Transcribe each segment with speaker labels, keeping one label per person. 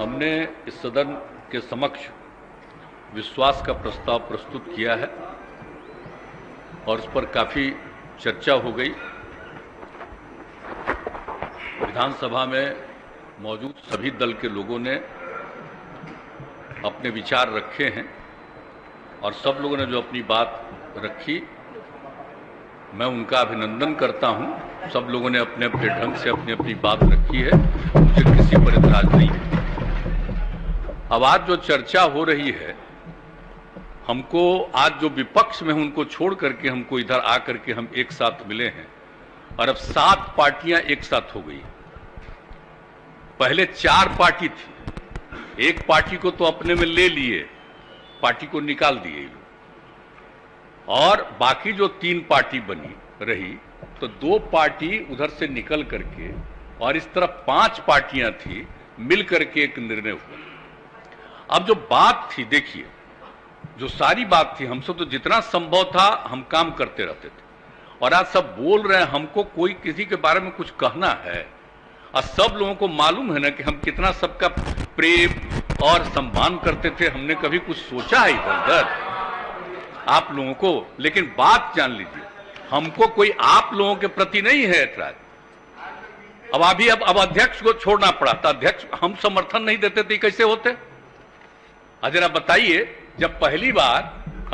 Speaker 1: हमने इस सदन के समक्ष विश्वास का प्रस्ताव प्रस्तुत किया है और इस पर काफ़ी चर्चा हो गई। विधानसभा में मौजूद सभी दल के लोगों ने अपने विचार रखे हैं और सब लोगों ने जो अपनी बात रखी, मैं उनका अभिनंदन करता हूं। सब लोगों ने अपने अपने ढंग से अपनी अपनी बात रखी है, मुझे किसी पर इतराज नहीं है। अब आज जो चर्चा हो रही है, हमको आज जो विपक्ष में उनको छोड़ करके हमको इधर आकर के हम एक साथ मिले हैं और अब 7 पार्टियां एक साथ हो गई। पहले 4 पार्टी थी, एक पार्टी को तो अपने में ले लिए, पार्टी को निकाल दिए और बाकी जो 3 पार्टी बनी रही तो 2 पार्टी उधर से निकल करके और इस तरफ 5 पार्टियां थी, मिल करके एक निर्णय हुआ। अब जो बात थी, देखिए, जो सारी बात थी, हमसे तो जितना संभव था हम काम करते रहते थे और आज सब बोल रहे हैं हमको कोई किसी के बारे में कुछ कहना है और सब लोगों को मालूम है ना कि हम कितना सबका प्रेम और सम्मान करते थे। हमने कभी कुछ सोचा है इधर आप लोगों को? लेकिन बात जान लीजिए, हमको कोई आप लोगों के प्रति नहीं है ऐतराज। अब अध्यक्ष को छोड़ना पड़ा था, अध्यक्ष हम समर्थन नहीं देते थे, कैसे होते? जरा बताइए, जब पहली बार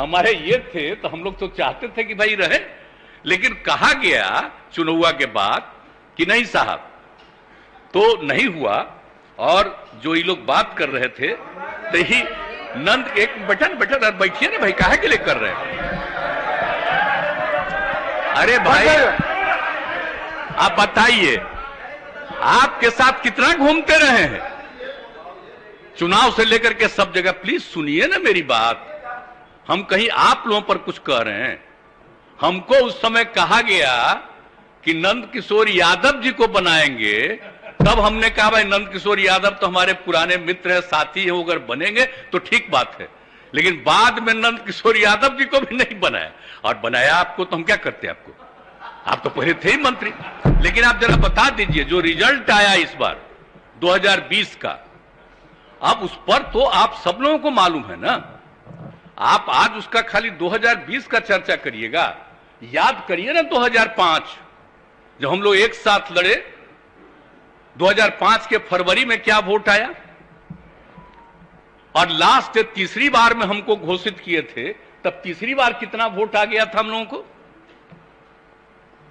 Speaker 1: हमारे ये थे तो हम लोग तो चाहते थे कि भाई रहे, लेकिन कहा गया चुनाव के बाद कि नहीं साहब, तो नहीं हुआ। और जो ये लोग बात कर रहे थे तो ही नंद एक बटन बैठिए ना भाई, काहे के लिए कर रहे हैं? अरे भाई आप बताइए, आपके साथ कितना घूमते रहे हैं चुनाव से लेकर के सब जगह। प्लीज सुनिए ना मेरी बात, हम कहीं आप लोगों पर कुछ कह रहे हैं? हमको उस समय कहा गया कि नंद किशोर यादव जी को बनाएंगे, तब हमने कहा भाई नंद किशोर यादव तो हमारे पुराने मित्र है, साथी है, वो अगर बनेंगे तो ठीक बात है। लेकिन बाद में नंद किशोर यादव जी को भी नहीं बनाया, और बनाया आपको तो हम क्या करते आपको? आप तो पहले थे ही मंत्री। लेकिन आप जरा बता दीजिए, जो रिजल्ट आया इस बार 2020 का, अब उस पर तो आप सब लोगों को मालूम है ना। आप आज उसका खाली 2020 का चर्चा करिएगा, याद करिए ना 2005 जब हम लोग एक साथ लड़े, 2005 के फरवरी में क्या वोट आया, और लास्ट तीसरी बार में हमको घोषित किए थे, तब तीसरी बार कितना वोट आ गया था हम लोगों को।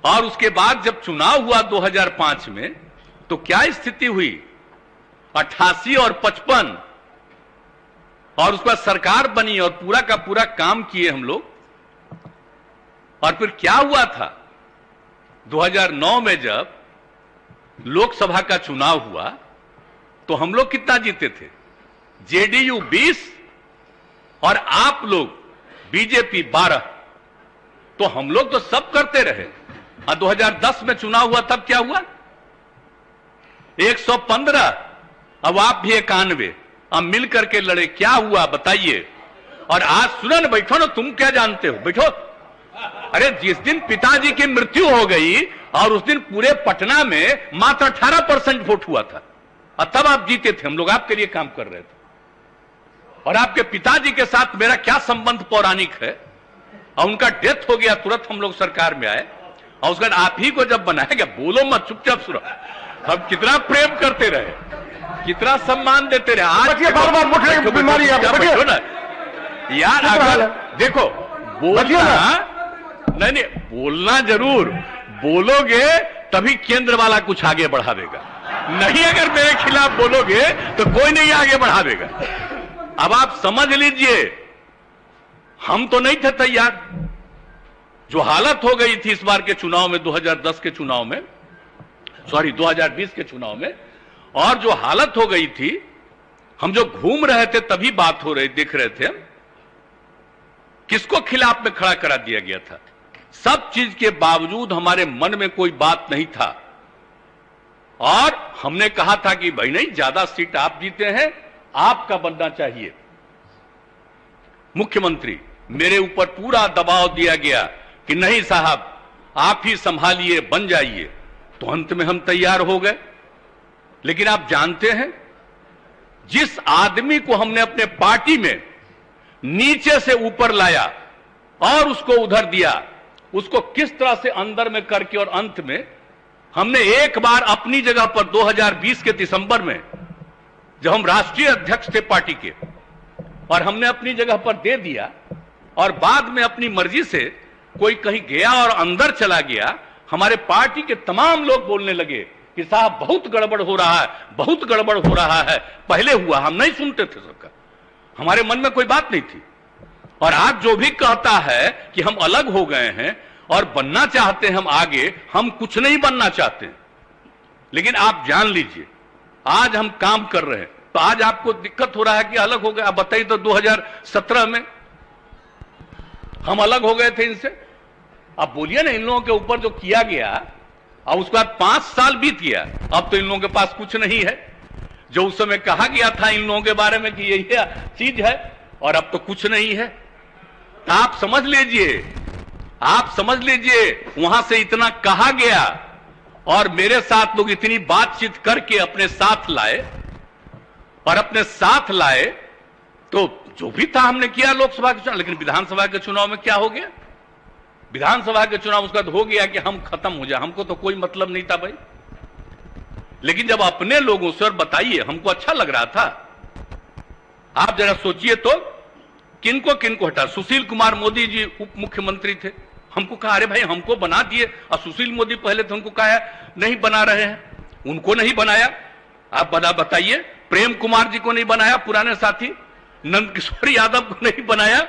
Speaker 1: और उसके बाद जब चुनाव हुआ 2005 में, तो क्या स्थिति हुई, 88 और 55, और उसके बाद सरकार बनी और पूरा का पूरा काम किए हम लोग। और फिर क्या हुआ था 2009 में जब लोकसभा का चुनाव हुआ, तो हम लोग कितना जीते थे? जेडीयू 20 और आप लोग बीजेपी 12। तो हम लोग तो सब करते रहे। और 2010 में चुनाव हुआ, तब क्या हुआ? 115, अब आप भी 91, अब मिल करके लड़े, क्या हुआ बताइए? और आज सुनो, बैठो ना, तुम क्या जानते हो, बैठो। अरे जिस दिन पिताजी की मृत्यु हो गई और उस दिन पूरे पटना में मात्र 18% वोट हुआ था, और तब आप जीते थे, हम लोग आपके लिए काम कर रहे थे। और आपके पिताजी के साथ मेरा क्या संबंध पौराणिक है, और उनका डेथ हो गया, तुरंत हम लोग सरकार में आए, और उसके बाद आप ही को जब बनाया गया, बोलो मत, चुपचाप सुनो, हम कितना प्रेम करते रहे, कितना सम्मान देते रहे। आज बीमारी ना यार, अगर देखो बोलना नहीं, बोलना जरूर बोलोगे तभी केंद्र वाला कुछ आगे बढ़ावेगा, नहीं अगर मेरे खिलाफ बोलोगे तो कोई नहीं आगे बढ़ावेगा। अब आप समझ लीजिए, हम तो नहीं थे तैयार। जो हालत हो गई थी इस बार के चुनाव में, 2010 के चुनाव में, 2020 के चुनाव में, और जो हालत हो गई थी, हम जो घूम रहे थे तभी बात हो रही, देख रहे थे, किसको खिलाफ में खड़ा करा दिया गया था। सब चीज के बावजूद हमारे मन में कोई बात नहीं था, और हमने कहा था कि भाई नहीं, ज्यादा सीट आप जीते हैं, आपका बनना चाहिए मुख्यमंत्री। मेरे ऊपर पूरा दबाव दिया गया कि नहीं साहब, आप ही संभालिए, बन जाइए। तो अंत में हम तैयार हो गए। लेकिन आप जानते हैं, जिस आदमी को हमने अपने पार्टी में नीचे से ऊपर लाया और उसको उधर दिया, उसको किस तरह से अंदर में करके और अंत में हमने एक बार अपनी जगह पर 2020 के दिसंबर में जब हम राष्ट्रीय अध्यक्ष थे पार्टी के और हमने अपनी जगह पर दे दिया और बाद में अपनी मर्जी से कोई कहीं गया और अंदर चला गया, हमारे पार्टी के तमाम लोग बोलने लगे कि साहब बहुत गड़बड़ हो रहा है, बहुत गड़बड़ हो रहा है। पहले हुआ, हम नहीं सुनते थे सबका, हमारे मन में कोई बात नहीं थी। और आज जो भी कहता है कि हम अलग हो गए हैं और बनना चाहते हैं हम आगे, हम कुछ नहीं बनना चाहते। लेकिन आप जान लीजिए आज हम काम कर रहे हैं, तो आज आपको दिक्कत हो रहा है कि अलग हो गए। आप बताइए तो 2017 में हम अलग हो गए थे इनसे। अब बोलिए ना, इन लोगों के ऊपर जो किया गया और उसके बाद 5 साल बीत गया, अब तो इन लोगों के पास कुछ नहीं है। जो उस समय कहा गया था इन लोगों के बारे में कि यही चीज है, और अब तो कुछ नहीं है। तो आप समझ लीजिए वहां से इतना कहा गया और मेरे साथ लोग इतनी बातचीत करके अपने साथ लाए, और अपने साथ लाए तो जो भी था हमने किया लोकसभा के चुनाव। लेकिन विधानसभा के चुनाव में क्या हो गया? विधानसभा के चुनाव उसका हो गया कि हम खत्म हो जाए, हमको तो कोई मतलब नहीं था भाई। लेकिन जब अपने लोगों से, और बताइए हमको अच्छा लग रहा था, आप जरा सोचिए तो किनको किनको हटा। सुशील कुमार मोदी जी उप मुख्यमंत्री थे, हमको कहा अरे भाई हमको बना दिए, और सुशील मोदी पहले थे, उनको कहा नहीं बना रहे हैं, उनको नहीं बनाया। आप बताइए, प्रेम कुमार जी को नहीं बनाया, पुराने साथी नंद किशोर यादव को नहीं बनाया।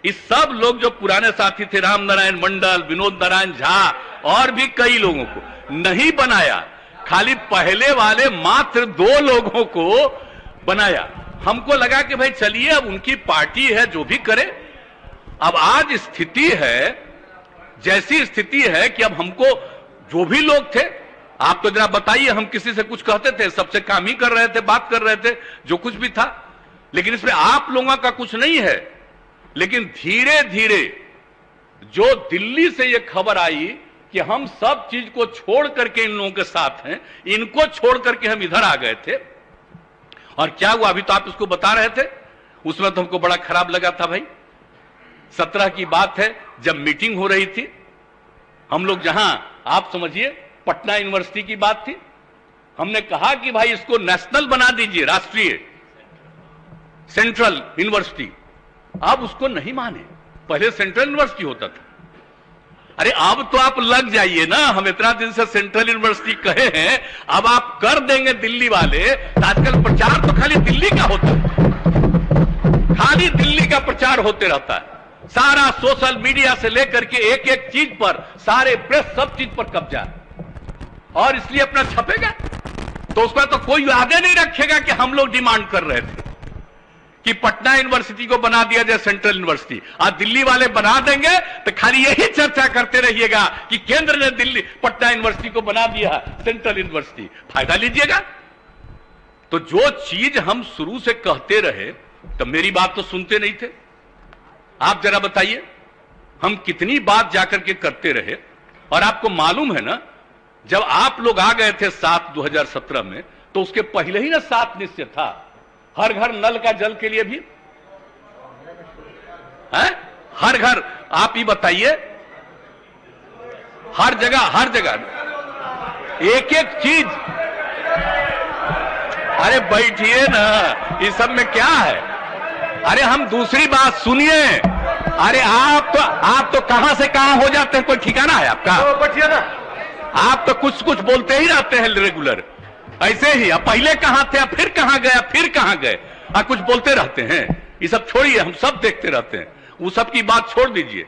Speaker 1: इस सब लोग जो पुराने साथी थे, राम नारायण मंडल, विनोद नारायण झा और भी कई लोगों को नहीं बनाया, खाली पहले वाले मात्र 2 लोगों को बनाया। हमको लगा कि भाई चलिए अब उनकी पार्टी है, जो भी करे। अब आज स्थिति है, जैसी स्थिति है कि अब हमको जो भी लोग थे, आप तो जरा बताइए, हम किसी से कुछ कहते थे, सबसे काम ही कर रहे थे, बात कर रहे थे, जो कुछ भी था। लेकिन इसमें आप लोगों का कुछ नहीं है। लेकिन धीरे धीरे जो दिल्ली से यह खबर आई कि हम सब चीज को छोड़ करके इन लोगों के साथ हैं, इनको छोड़ करके हम इधर आ गए थे, और क्या हुआ अभी तो आप इसको बता रहे थे, उसमें तो हमको बड़ा खराब लगा था भाई। 17 की बात है, जब मीटिंग हो रही थी, हम लोग जहां, आप समझिए पटना यूनिवर्सिटी की बात थी, हमने कहा कि भाई इसको नेशनल बना दीजिए, राष्ट्रीय सेंट्रल यूनिवर्सिटी। अब उसको नहीं माने, पहले सेंट्रल यूनिवर्सिटी होता था। अरे अब तो आप लग जाइए ना, हम इतना दिन से सेंट्रल यूनिवर्सिटी कहे हैं, अब आप कर देंगे दिल्ली वाले। आजकल प्रचार तो खाली दिल्ली का होता है, खाली दिल्ली का प्रचार होते रहता है। सारा सोशल मीडिया से लेकर के एक एक चीज पर, सारे प्रेस, सब चीज पर कब्जा, और इसलिए अपना छपेगा तो उसका तो कोई वादे नहीं रखेगा कि हम लोग डिमांड कर रहे थे कि पटना यूनिवर्सिटी को बना दिया जाए सेंट्रल यूनिवर्सिटी। आज दिल्ली वाले बना देंगे तो खाली यही चर्चा करते रहिएगा कि केंद्र ने दिल्ली पटना यूनिवर्सिटी को बना दिया सेंट्रल यूनिवर्सिटी, फायदा लीजिएगा। तो जो चीज हम शुरू से कहते रहे, तो मेरी बात तो सुनते नहीं थे। आप जरा बताइए हम कितनी बात जाकर के करते रहे। और आपको मालूम है ना, जब आप लोग आ गए थे 2017 में, तो उसके पहले ही ना 7 निश्चय था, हर घर नल का जल के लिए भी है, हर घर। आप ही बताइए, हर जगह एक एक चीज। अरे बैठिए ना, इस सब में क्या है? अरे हम दूसरी बात सुनिए। अरे आप तो कहां से कहां हो जाते हैं, कोई ठिकाना है आपका? बैठिए ना, आप तो कुछ कुछ बोलते ही रहते हैं रेगुलर, ऐसे ही। अब पहले कहां थे, अब फिर कहां गए, फिर कहां गए, कुछ बोलते रहते हैं। ये सब छोड़िए, हम सब देखते रहते हैं, वो सब की बात छोड़ दीजिए।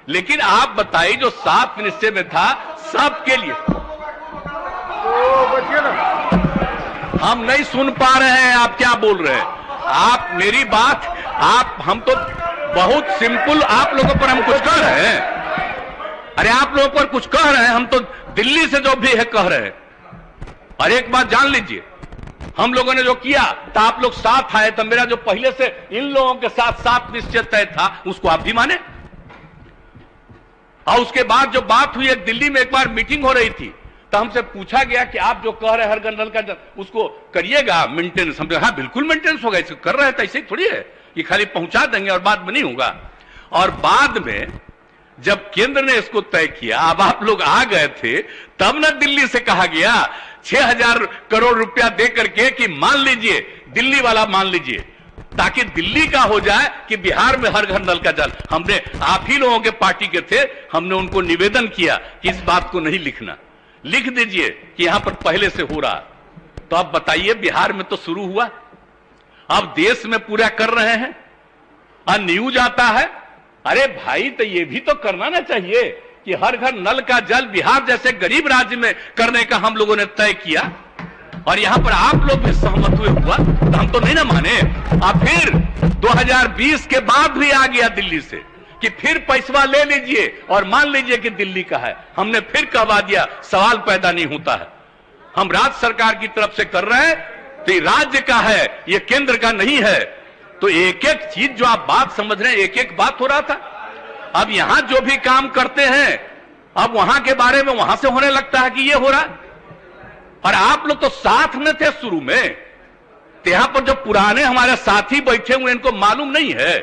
Speaker 1: लेकिन आप बताइए, जो 7 निश्चय में था सबके लिए, हम नहीं सुन पा रहे हैं आप क्या बोल रहे हैं। आप मेरी बात, हम तो बहुत सिंपल, आप लोगों पर हम कुछ कह रहे हैं। अरे आप लोगों पर कुछ कह रहे हैं, हम तो दिल्ली से जो भी है कह रहे हैं। और एक बात जान लीजिए, हम लोगों ने जो किया तो आप लोग साथ आए, तो मेरा जो पहले से इन लोगों के साथ 7 निश्चय तय था, उसको आप भी माने। और उसके बाद जो बात हुई, एक दिल्ली में एक बार मीटिंग हो रही थी, तो हमसे पूछा गया कि आप जो कह रहे हैं हर घर नल का जल उसको करिएगा मेंटेनेंस। हम हाँ बिल्कुल मेंटेनेंस होगा, इसको कर रहे हैं तो ऐसे ही थोड़ी है कि खाली पहुंचा देंगे और बाद में नहीं होगा। और बाद में जब केंद्र ने इसको तय किया, अब आप लोग आ गए थे, तब ना दिल्ली से कहा गया 6,000 करोड़ रुपया दे करके कि मान लीजिए दिल्ली वाला मान लीजिए, ताकि दिल्ली का हो जाए कि बिहार में हर घर नल का जल। हमने आप ही लोगों के पार्टी के थे, हमने उनको निवेदन किया कि इस बात को नहीं लिखना, लिख दीजिए कि यहां पर पहले से हो रहा। तो अब बताइए बिहार में तो शुरू हुआ, अब देश में पूरा कर रहे हैं और न्यूज आता है। अरे भाई तो ये भी तो करना ना चाहिए कि हर घर नल का जल बिहार जैसे गरीब राज्य में करने का हम लोगों ने तय किया और यहां पर आप लोग भी सहमत हुए हुआ, तो हम तो नहीं ना माने। अब फिर 2020 के बाद भी आ गया दिल्ली से कि फिर पैसा ले लीजिए और मान लीजिए कि दिल्ली का है। हमने फिर कहवा दिया, सवाल पैदा नहीं होता है। हम राज्य सरकार की तरफ से कर रहे हैं तो ये राज्य का है, ये केंद्र का नहीं है। तो एक एक चीज जो आप बात समझ रहे हैं, एक एक बात हो रहा था। अब यहां जो भी काम करते हैं अब वहां के बारे में वहां से होने लगता है कि ये हो रहा है। और आप लोग तो साथ में थे शुरू में, तो यहां पर जो पुराने हमारे साथी बैठे हुए इनको मालूम नहीं है,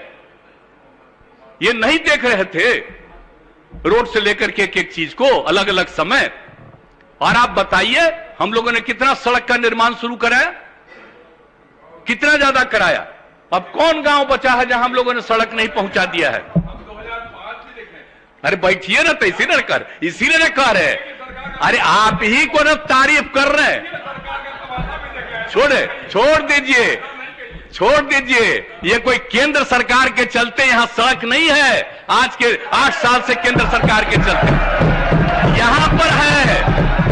Speaker 1: ये नहीं देख रहे थे रोड से लेकर के एक एक चीज को अलग अलग समय। और आप बताइए हम लोगों ने कितना सड़क का निर्माण शुरू कराया, कितना ज्यादा कराया। अब कौन गांव बचा है जहां हम लोगों ने सड़क नहीं पहुंचा दिया है। अरे बैठिए ना, तो इसी ने कर, इसीलिए ना कह रहे। अरे आप ही को ना तारीफ कर रहे हैं। छोड़ दीजिए, छोड़ दीजिए। ये कोई केंद्र सरकार के चलते यहां सड़क नहीं है, आज के 8 साल से केंद्र सरकार के चलते यहां पर है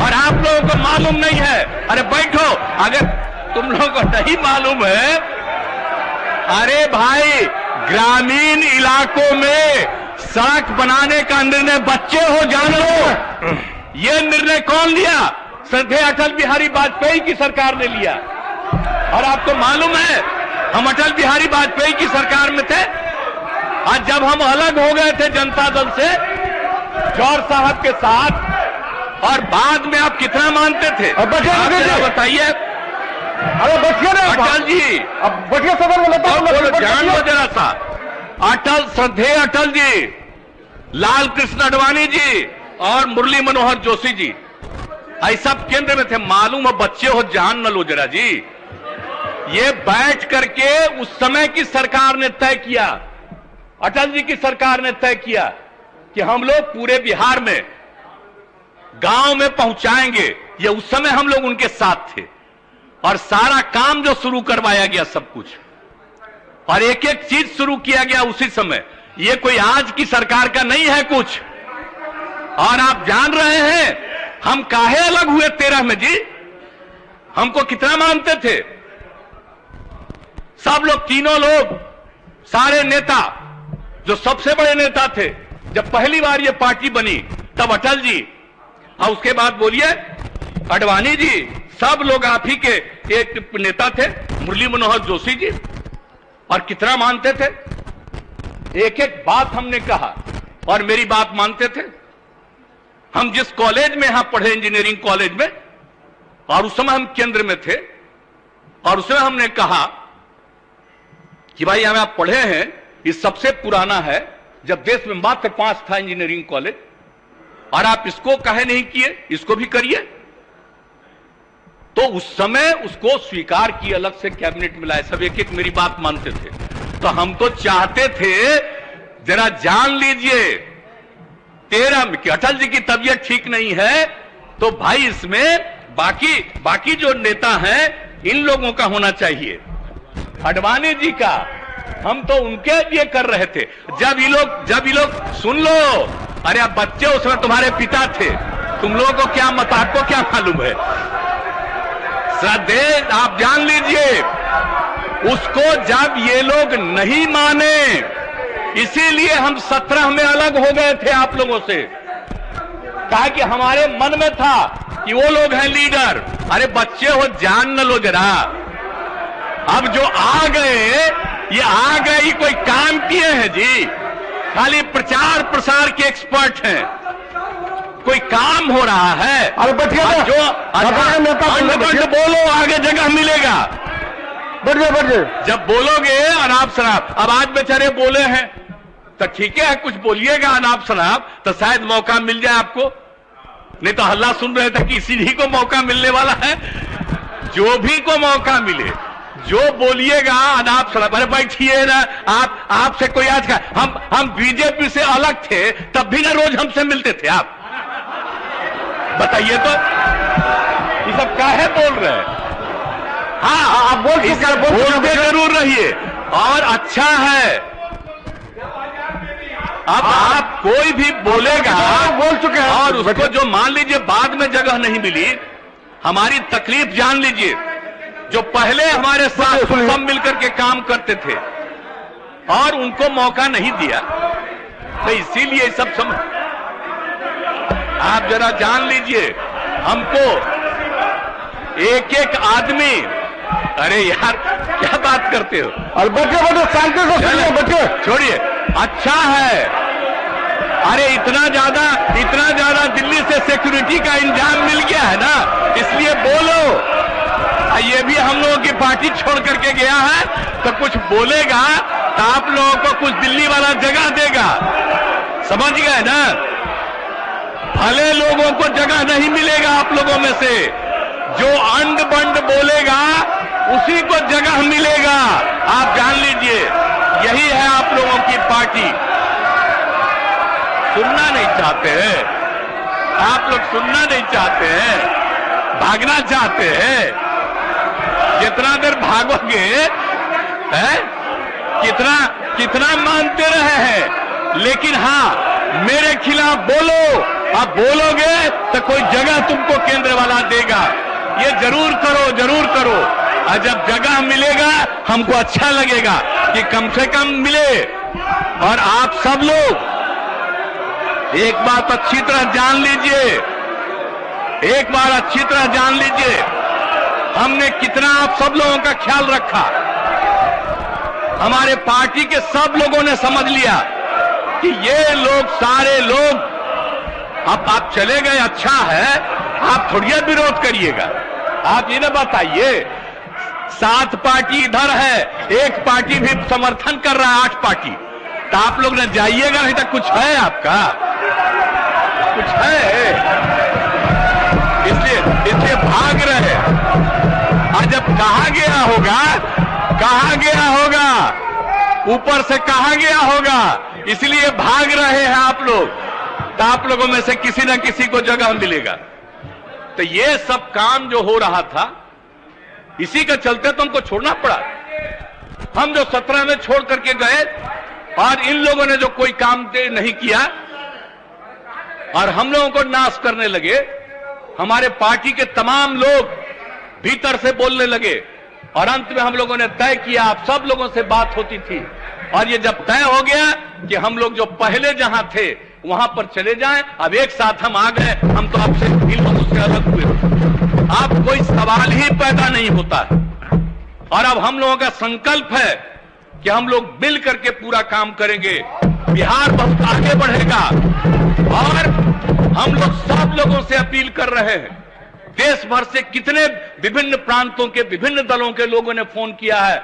Speaker 1: और आप लोगों को मालूम नहीं है। अरे बैठो, अगर तुम लोगों को नहीं मालूम है, अरे भाई ग्रामीण इलाकों में सड़क बनाने का निर्णय बच्चे हो जानो, ये निर्णय कौन लिया? श्रद्धेय अटल बिहारी वाजपेयी की सरकार ने लिया। और आपको मालूम है हम अटल बिहारी वाजपेयी की सरकार में थे, आज जब हम अलग हो गए थे जनता दल से जौहर साहब के साथ, और बाद में आप कितना मानते थे? अब बताइए।
Speaker 2: अरे बचिए ना
Speaker 1: अटल जी,
Speaker 2: अब बचिए सदन में
Speaker 1: बोलो, जान लो जरा सा। अटल, श्रद्धेय अटल जी, लाल कृष्ण आडवाणी जी और मुरली मनोहर जोशी जी, ऐसा केंद्र में थे। मालूम है बच्चे हो, जान न लो जरा जी। ये बैठ करके उस समय की सरकार ने तय किया, अटल जी की सरकार ने तय किया कि हम लोग पूरे बिहार में गांव में पहुंचाएंगे। ये उस समय हम लोग उनके साथ थे और सारा काम जो शुरू करवाया गया सब कुछ, और एक एक चीज शुरू किया गया उसी समय। ये कोई आज की सरकार का नहीं है कुछ। और आप जान रहे हैं हम काहे अलग हुए 13 में जी? हमको कितना मानते थे सब लोग, तीनों लोग, सारे नेता, जो सबसे बड़े नेता थे। जब पहली बार ये पार्टी बनी तब अटल जी, और उसके बाद बोलिए आडवाणी जी, सब लोग आप ही के एक नेता थे, मुरली मनोहर जोशी जी, और कितना मानते थे। एक एक बात हमने कहा और मेरी बात मानते थे। हम जिस कॉलेज में यहां पढ़े, इंजीनियरिंग कॉलेज में, और उस समय हम केंद्र में थे, और उसमें हमने कहा कि भाई हमें आप पढ़े हैं, ये सबसे पुराना है, जब देश में मात्र 5 था इंजीनियरिंग कॉलेज, और आप इसको काहे नहीं किए, इसको भी करिए। तो उस समय उसको स्वीकार किए, अलग से कैबिनेट में लाए, सब एक एक मेरी बात मानते थे। तो हम तो चाहते थे जरा जान लीजिए 13 में कि अटल जी की तबीयत ठीक नहीं है, तो भाई इसमें बाकी जो नेता हैं इन लोगों का होना चाहिए, आडवाणी जी का। हम तो उनके लिए कर रहे थे। जब ये लोग सुन लो, अरे आप बच्चे उसमें तुम्हारे पिता थे, तुम लोगों को क्या मत, आपको क्या मालूम है? श्रद्धेय आप जान लीजिए, उसको जब ये लोग नहीं माने, इसीलिए हम 17 में अलग हो गए थे आप लोगों से। कहा कि हमारे मन में था कि वो लोग हैं लीडर। अरे बच्चे हो, जान न लो जरा। अब जो आ गए, ये कोई काम किए हैं जी? खाली प्रचार प्रसार के एक्सपर्ट हैं। कोई काम हो रहा है।
Speaker 2: अरे बैठिए
Speaker 1: और
Speaker 2: ना।
Speaker 1: जो अंड बोलो, आगे जगह मिलेगा।
Speaker 2: बैठ जाइए।
Speaker 1: जब बोलोगे अनाप शनाप, अब आज बेचारे बोले हैं तो ठीक है, कुछ बोलिएगा अनाप शनाप तो शायद मौका मिल जाए आपको। नहीं तो हल्ला सुन रहे थे कि इसी ही को मौका मिलने वाला है। जो भी को मौका मिले, जो बोलिएगा अनाप शनाप। अरे बैठिए ना, आपसे कोई आज का हम बीजेपी से अलग थे तब भी ना रोज हमसे मिलते थे आप। बताइए तो ये सब काहे बोल रहे हैं? हाँ, आप बोलते जरूर रहिए और अच्छा है। अब आप कोई भी बोलेगा,
Speaker 2: बोल चुके हैं
Speaker 1: और उसको जो मान लीजिए बाद में जगह नहीं मिली, हमारी तकलीफ जान लीजिए। जो पहले हमारे साथ सब मिलकर के काम करते थे और उनको मौका नहीं दिया, तो इसीलिए सब आप जरा जान लीजिए। हमको एक एक आदमी, अरे यार क्या बात करते हो?
Speaker 2: और बैठे शांति से सुनिए, बैठिए।
Speaker 1: छोड़िए, अच्छा है। अरे इतना ज्यादा दिल्ली से सिक्योरिटी का इंतजाम मिल गया है ना, इसलिए बोलो। ये भी हम लोगों की पार्टी छोड़ करके गया है तो कुछ बोलेगा तो आप लोगों को कुछ दिल्ली वाला जगह देगा, समझ गए ना? भले लोगों को जगह नहीं मिलेगा आप लोगों में से, जो अंड बंड बोलेगा उसी को जगह मिलेगा। आप जान लीजिए, यही है आप लोगों की पार्टी। सुनना नहीं चाहते हैं आप लोग, सुनना नहीं चाहते हैं, भागना चाहते हैं। जितना देर भागोगे है, कितना मानते रहे हैं, लेकिन हाँ मेरे खिलाफ बोलो। आप बोलोगे तो कोई जगह तुमको केंद्र वाला देगा। ये जरूर करो। और जब जगह मिलेगा हमको अच्छा लगेगा कि कम से कम मिले। और आप सब लोग एक बात अच्छी तरह जान लीजिए, हमने कितना आप सब लोगों का ख्याल रखा। हमारे पार्टी के सब लोगों ने समझ लिया कि ये लोग सारे लोग, अब आप चले गए, अच्छा है, आप थोड़ी विरोध करिएगा। आप ये ना बताइए, 7 पार्टी इधर है, एक पार्टी भी समर्थन कर रहा है, 8 पार्टी, तो आप लोग न जाइएगा, नहीं तो कुछ है आपका, कुछ है, इसलिए भाग रहे। और जब कहा गया होगा, ऊपर से कहा गया होगा, इसलिए भाग रहे हैं आप लोग, तो आप लोगों में से किसी न किसी को जगह मिलेगा। तो ये सब काम जो हो रहा था, इसी के चलते तो हमको छोड़ना पड़ा। हम जो 17 में छोड़ करके गए और इन लोगों ने जो कोई काम नहीं किया और हम लोगों को नाश करने लगे, हमारे पार्टी के तमाम लोग भीतर से बोलने लगे और अंत में हम लोगों ने तय किया, आप सब लोगों से बात होती थी और ये जब तय हो गया कि हम लोग जो पहले जहां थे वहां पर चले जाएं, अब एक साथ हम आ गए, हम तो आपसे से अलग हुए, अब कोई सवाल ही पैदा नहीं होता है। और अब हम लोगों का संकल्प है कि हम लोग मिल करके पूरा काम करेंगे, बिहार बहुत आगे बढ़ेगा। और हम लोग सब लोगों से अपील कर रहे हैं, देश भर से कितने विभिन्न प्रांतों के विभिन्न दलों के लोगों ने फोन किया है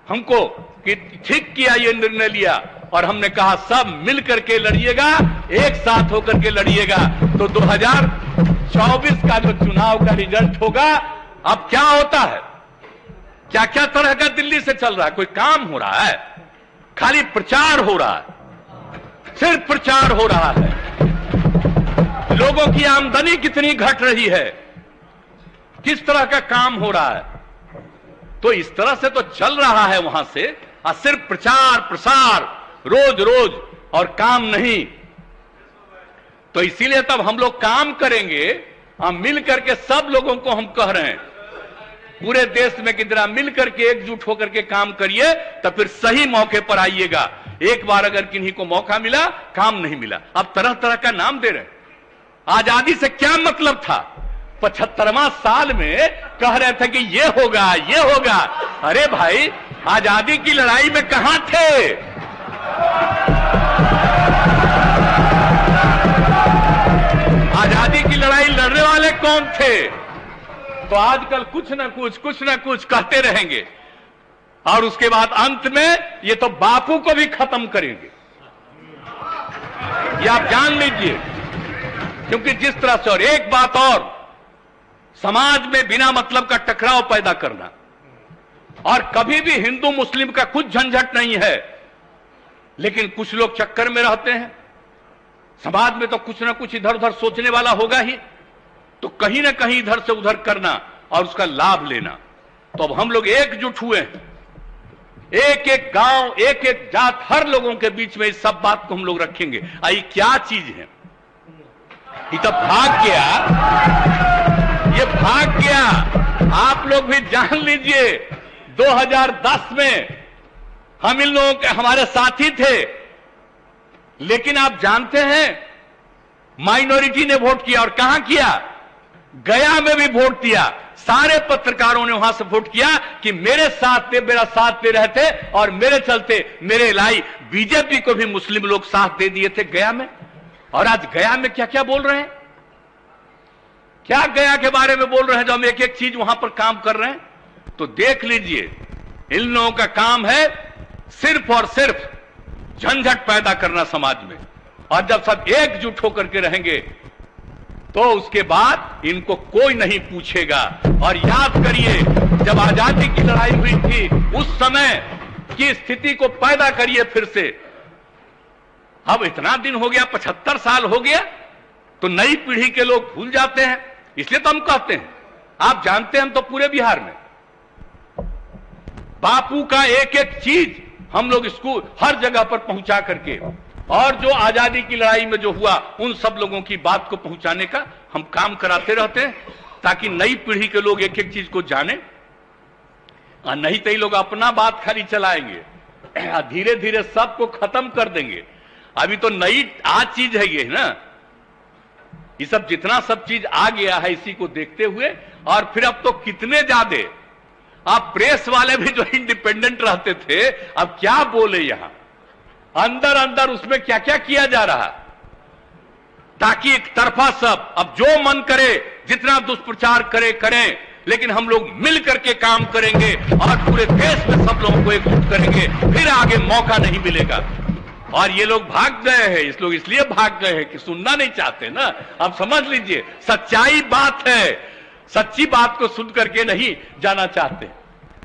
Speaker 1: हमको कि ठीक किया, ये निर्णय लिया, और हमने कहा सब मिल करके लड़िएगा, एक साथ होकर के लड़िएगा, तो 2024 का जो चुनाव का रिजल्ट होगा। अब क्या होता है, क्या क्या तरह का दिल्ली से चल रहा है, कोई काम हो रहा है, खाली प्रचार हो रहा है, सिर्फ प्रचार हो रहा है। लोगों की आमदनी कितनी घट रही है, किस तरह का काम हो रहा है, तो इस तरह से तो चल रहा है वहां से, और सिर्फ प्रचार प्रसार रोज रोज और काम नहीं। तो इसीलिए तब हम लोग काम करेंगे, हम मिल करके सब लोगों को हम कह रहे हैं पूरे देश में कि जरा मिल करके एकजुट होकर के काम करिए, तो फिर सही मौके पर आइएगा। एक बार अगर किन्हीं को मौका मिला, काम नहीं मिला, अब तरह तरह का नाम दे रहे हैं। आजादी से क्या मतलब था, 75वां साल में कह रहे थे कि ये होगा ये होगा। अरे भाई, आजादी की लड़ाई में कहां थे? लड़ने वाले कौन थे? तो आजकल कुछ ना कुछ कहते रहेंगे और उसके बाद अंत में ये तो बापू को भी खत्म करेंगे, ये आप जान लीजिए। क्योंकि जिस तरह से, और एक बात और, समाज में बिना मतलब का टकराव पैदा करना, और कभी भी हिंदू मुस्लिम का कुछ झंझट नहीं है, लेकिन कुछ लोग चक्कर में रहते हैं। समाज में तो कुछ ना कुछ इधर उधर सोचने वाला होगा ही, तो कहीं ना कहीं इधर से उधर करना और उसका लाभ लेना। तो अब हम लोग एकजुट हुए हैं, एक एक गांव, एक एक जात, हर लोगों के बीच में इस सब बात को हम लोग रखेंगे। आई क्या चीज है? ये तो भाग गया, ये भाग गया। आप लोग भी जान लीजिए, 2010 में हम इन लोगों के, हमारे साथी थे, लेकिन आप जानते हैं माइनॉरिटी ने वोट किया, और कहां किया? गया में भी वोट दिया। सारे पत्रकारों ने वहां से वोट किया कि मेरे साथ थे, मेरा साथ दे रहे थे, और मेरे चलते मेरे लाई बीजेपी को भी मुस्लिम लोग साथ दे दिए थे गया में। और आज गया में क्या क्या बोल रहे हैं, क्या गया के बारे में बोल रहे हैं, जो हम एक एक चीज वहां पर काम कर रहे हैं। तो देख लीजिए, इन लोगों का काम है सिर्फ और सिर्फ झंझट पैदा करना समाज में। और जब सब एकजुट होकर के रहेंगे तो उसके बाद इनको कोई नहीं पूछेगा। और याद करिए, जब आजादी की लड़ाई हुई थी, उस समय की स्थिति को पैदा करिए फिर से। अब इतना दिन हो गया, 75 साल हो गया, तो नई पीढ़ी के लोग भूल जाते हैं। इसलिए तो हम कहते हैं, आप जानते हैं, हम तो पूरे बिहार में बापू का एक एक चीज हम लोग स्कूल हर जगह पर पहुंचा करके, और जो आजादी की लड़ाई में जो हुआ उन सब लोगों की बात को पहुंचाने का हम काम कराते रहते हैं, ताकि नई पीढ़ी के लोग एक एक चीज को जाने। और नहीं तो ये लोग अपना बात खाली चलाएंगे, धीरे धीरे सबको खत्म कर देंगे। अभी तो नई आज चीज है ये ना, ये सब जितना सब चीज आ गया है, इसी को देखते हुए। और फिर अब तो कितने ज्यादा, आप प्रेस वाले भी जो इंडिपेंडेंट रहते थे, अब क्या बोले यहां अंदर अंदर उसमें क्या क्या किया जा रहा, ताकि एक तरफा सब अब जो मन करे जितना दुष्प्रचार करे करें, लेकिन हम लोग मिल करके काम करेंगे और पूरे देश में सब लोगों को एकजुट करेंगे, फिर आगे मौका नहीं मिलेगा। और ये लोग भाग गए हैं, इस लोग इसलिए भाग गए हैं कि सुनना नहीं चाहते ना। अब समझ लीजिए, सच्चाई बात है, सच्ची बात को सुन करके नहीं जाना चाहते।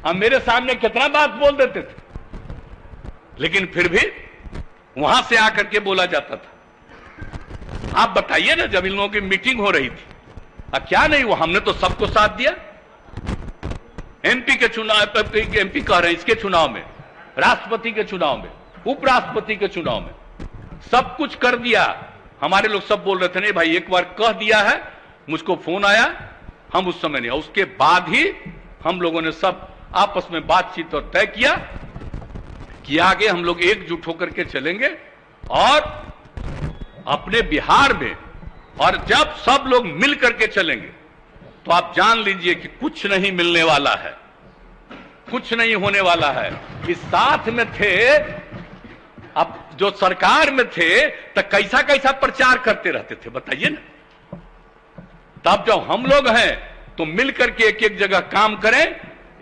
Speaker 1: अब मेरे सामने कितना बात बोल देते थे, लेकिन फिर भी वहां से आकर के बोला जाता था। आप बताइए ना, जब इन लोगों की मीटिंग हो रही थी, अब क्या नहीं हुआ? हमने तो सबको साथ दिया। एमपी के चुनाव, एमपी कह रहे हैं, इसके चुनाव में, राष्ट्रपति के चुनाव में, उपराष्ट्रपति के चुनाव में, सब कुछ कर दिया। हमारे लोग सब बोल रहे थे, नहीं भाई एक बार कह दिया है, मुझको फोन आया, हम उस समय नहीं। उसके बाद ही हम लोगों ने सब आपस में बातचीत और तय किया कि आगे हम लोग एकजुट होकर के चलेंगे और अपने बिहार में। और जब सब लोग मिल करके चलेंगे तो आप जान लीजिए कि कुछ नहीं मिलने वाला है, कुछ नहीं होने वाला है। इस साथ में थे, अब जो सरकार में थे, तो कैसा कैसा प्रचार करते रहते थे बताइए ना। तब जब हम लोग हैं तो मिल करके एक एक जगह काम करें,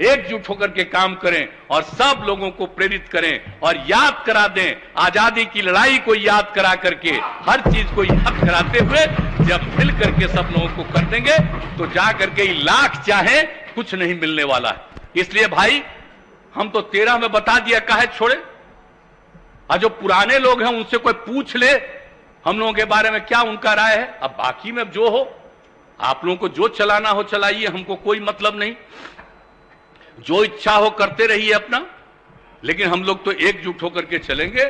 Speaker 1: एकजुट होकर के काम करें और सब लोगों को प्रेरित करें और याद करा दें, आजादी की लड़ाई को याद करा करके, हर चीज को याद कराते हुए जब मिल करके सब लोगों को कर देंगे तो जा करके लाख चाहे कुछ नहीं मिलने वाला है। इसलिए भाई हम तो 13 में बता दिया, काहे छोड़े। और जो पुराने लोग हैं उनसे कोई पूछ ले हम लोगों के बारे में क्या उनका राय है। अब बाकी में जो हो, आप लोगों को जो चलाना हो चलाइए, हमको कोई मतलब नहीं, जो इच्छा हो करते रहिए अपना, लेकिन हम लोग तो एकजुट होकर के चलेंगे।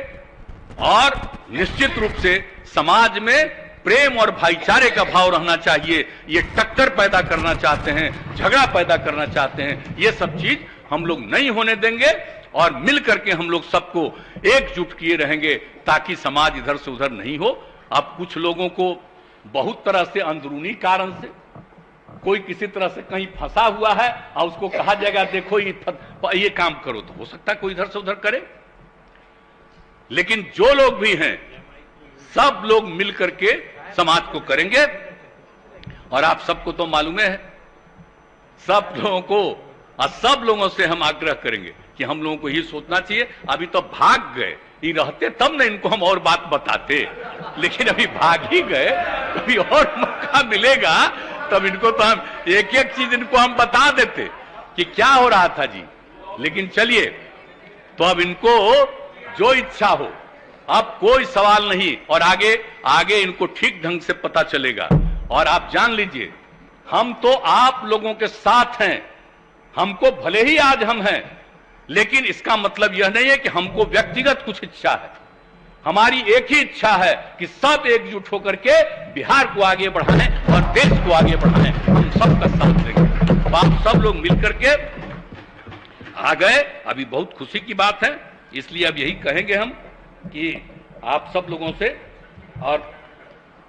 Speaker 1: और निश्चित रूप से समाज में प्रेम और भाईचारे का भाव रहना चाहिए। ये टक्कर पैदा करना चाहते हैं, झगड़ा पैदा करना चाहते हैं, ये सब चीज हम लोग नहीं होने देंगे और मिल करके हम लोग सबको एकजुट किए रहेंगे ताकि समाज इधर से उधर नहीं हो। अब कुछ लोगों को बहुत तरह से अंदरूनी कारण से कोई किसी तरह से कहीं फंसा हुआ है और उसको कहा जाएगा देखो ये काम करो, तो हो सकता है कोई इधर से उधर करे। लेकिन जो लोग भी हैं सब लोग मिल करके समाज को करेंगे और आप सबको तो मालूम है, सब लोगों को और सब लोगों से हम आग्रह करेंगे कि हम लोगों को ही सोचना चाहिए। अभी तो भाग गए, ये रहते तब ना इनको हम और बात बताते, लेकिन अभी भाग ही गए, कभी और मौका मिलेगा तब इनको तो हम एक एक चीज इनको हम बता देते कि क्या हो रहा था जी। लेकिन चलिए, तो अब इनको जो इच्छा हो, अब कोई सवाल नहीं, और आगे आगे इनको ठीक ढंग से पता चलेगा। और आप जान लीजिए, हम तो आप लोगों के साथ हैं। हमको भले ही आज हम हैं, लेकिन इसका मतलब यह नहीं है कि हमको व्यक्तिगत कुछ इच्छा है। हमारी एक ही इच्छा है कि सब एकजुट होकर के बिहार को आगे बढ़ाएं और देश को आगे बढ़ाएं। हम सबका साथ देंगे। अब आप सब लोग मिलकर के आ गए, अभी बहुत खुशी की बात है। इसलिए अब यही कहेंगे हम कि आप सब लोगों से, और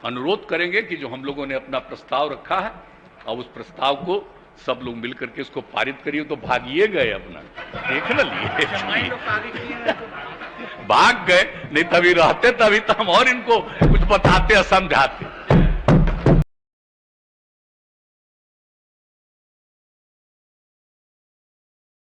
Speaker 1: अनुरोध करेंगे कि जो हम लोगों ने अपना प्रस्ताव रखा है, और उस प्रस्ताव को सब लोग मिलकर के इसको पारित करिए। तो भागिए गए, अपना देख न लिए, भाग गए, नहीं तभी रहते, तभी तो हम और इनको कुछ बताते और समझाते।